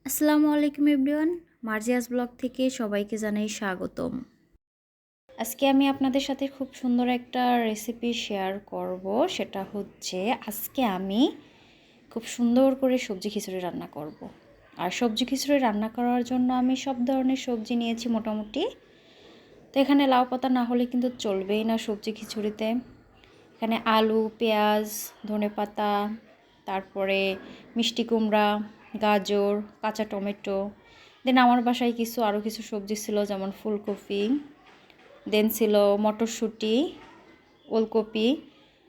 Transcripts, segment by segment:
আসসালামু আলাইকুম everyone, মার্জিয়াস blog থেকে সবাইকে জানাই স্বাগতম। আজকে আমি আপনাদের সাথে খুব সুন্দর একটা রেসিপি শেয়ার করব। সেটা হচ্ছে আজকে আমি খুব সুন্দর করে সবজি খিচুড়ি রান্না করব। আর সবজি খিচুড়ি রান্না করার জন্য আমি সব ধরনের সবজি নিয়েছি মোটামুটি। তো এখানে লাউ পাতা না হলে কিন্তু চলবেই না সবজি খিচুড়িতে। এখানে আলু, পেঁয়াজ, ধনেপাতা, তারপরে মিষ্টি কুমড়া, গাজর, কাঁচা টমেটো, দেন আমার বাসায় আরও কিছু সবজি ছিল, যেমন ফুলকপি, দেন ছিল মটরশুঁটি, ওলকপি,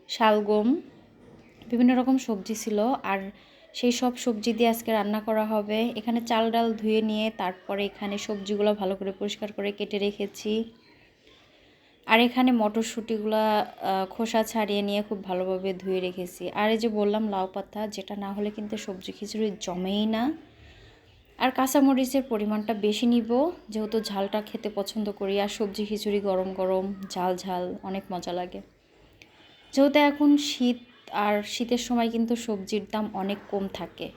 শালগম, বিভিন্ন রকম সবজি ছিল। আর সেই সব সবজি দিয়ে আজকে রান্না করা হবে। এখানে চাল ডাল ধুয়ে নিয়ে তারপরে এখানে সবজিগুলো ভালো করে পরিষ্কার করে কেটে রেখেছি। আর এখানে মটরশুঁটিগুলা খোসা ছাড়িয়ে নিয়ে খুব ভালোভাবে ধুয়ে রেখেছি। আর এই যে বললাম লাউ পাতা, যেটা না হলে কিন্তু সবজি খিচুড়ি জমেই না। আর কাঁচামরিচের পরিমাণটা বেশি নিব, যেহেতু ঝালটা খেতে পছন্দ করি। আর সবজি খিচুড়ি গরম গরম ঝাল ঝাল অনেক মজা লাগে। যেহেতু এখন শীত, আর শীতের সময় কিন্তু সবজির দাম অনেক কম থাকে।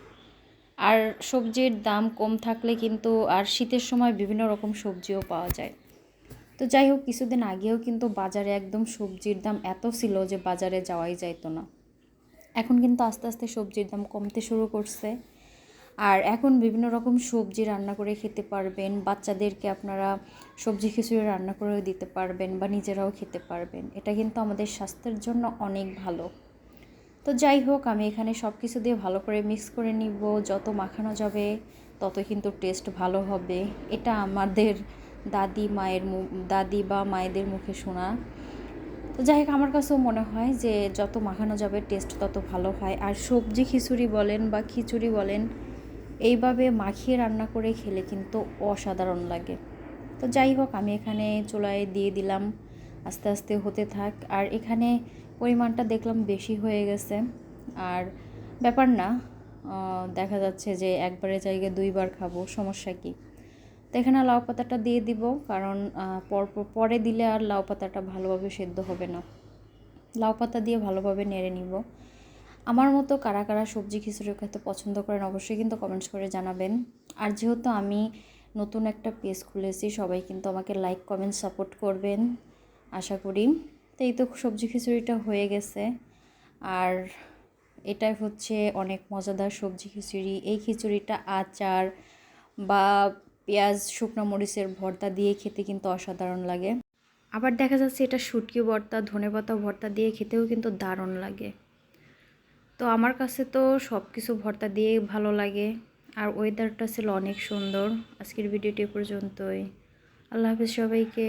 আর সবজির দাম কম থাকলে কিন্তু আর শীতের সময় বিভিন্ন রকম সবজিও পাওয়া যায়। তো যাই হোক, কিছুদিন আগেও কিন্তু বাজারে একদম সবজির দাম এত ছিল যে বাজারে যাওয়াই যাইতো না। এখন কিন্তু আস্তে আস্তে সবজির দাম কমতে শুরু করছে। আর এখন বিভিন্ন রকম সবজি রান্না করে খেতে পারবেন। বাচ্চাদেরকে আপনারা সবজি খিচুড়ি রান্না করে দিতে পারবেন বা নিজেরাও খেতে পারবেন। এটা কিন্তু আমাদের স্বাস্থ্যের জন্য অনেক ভালো। তো যাই হোক, আমি এখানে সব কিছু দিয়ে ভালো করে মিক্স করে নিব। যত মাখানো যাবে তত কিন্তু টেস্ট ভালো হবে। এটা আমাদের দাদি বা মায়েদের মুখে শোনা। তো যাই হোক, আমার কাছেও মনে হয় যে যত মাখানো যাবে টেস্ট তত ভালো হয়। আর সবজি খিচুড়ি বলেন বা খিচুড়ি বলেন, এইভাবে মাখিয়ে রান্না করে খেলে কিন্তু অসাধারণ লাগে। তো যাই হোক, আমি এখানে চুলায় দিয়ে দিলাম, আস্তে আস্তে হতে থাক। আর এখানে পরিমাণটা দেখলাম বেশি হয়ে গেছে। আর ব্যাপার না, দেখা যাচ্ছে যে একবারের জায়গায় দুইবার খাবো, সমস্যা কী। তো এখানে লাউ পাতাটা দিয়ে দিব, কারণ পরে দিলে আর লাউ পাতাটা ভালোভাবে সেদ্ধ হবে না। লাউ পাতা দিয়ে ভালোভাবে নেড়ে নিব। আমার মতো কারা কারা সবজি খিচুড়ি খেতে পছন্দ করেন অবশ্যই কিন্তু কমেন্টস করে জানাবেন। আর যেহেতু আমি নতুন একটা পেজ খুলেছি, সবাই কিন্তু আমাকে লাইক কমেন্ট সাপোর্ট করবেন আশা করি। তো এই তো সবজি খিচুড়িটা হয়ে গেছে। আর এটাই হচ্ছে অনেক মজাদার সবজি খিচুড়ি। এই খিচুড়িটা আচার বা পেঁয়াজ, শুকনো মরিচের ভর্তা দিয়ে খেতে কিন্তু অসাধারণ লাগে। আবার দেখা যাচ্ছে এটা শুটকি ভর্তা, ধনেপাতা ভর্তা দিয়ে খেতেও কিন্তু দারুণ লাগে। তো আমার কাছে তো সব কিছু ভর্তা দিয়েই ভালো লাগে। আর ওয়েদারটা ছিল অনেক সুন্দর। আজকের ভিডিওটি পর্যন্তই। আল্লাহ হাফেজ সবাইকে।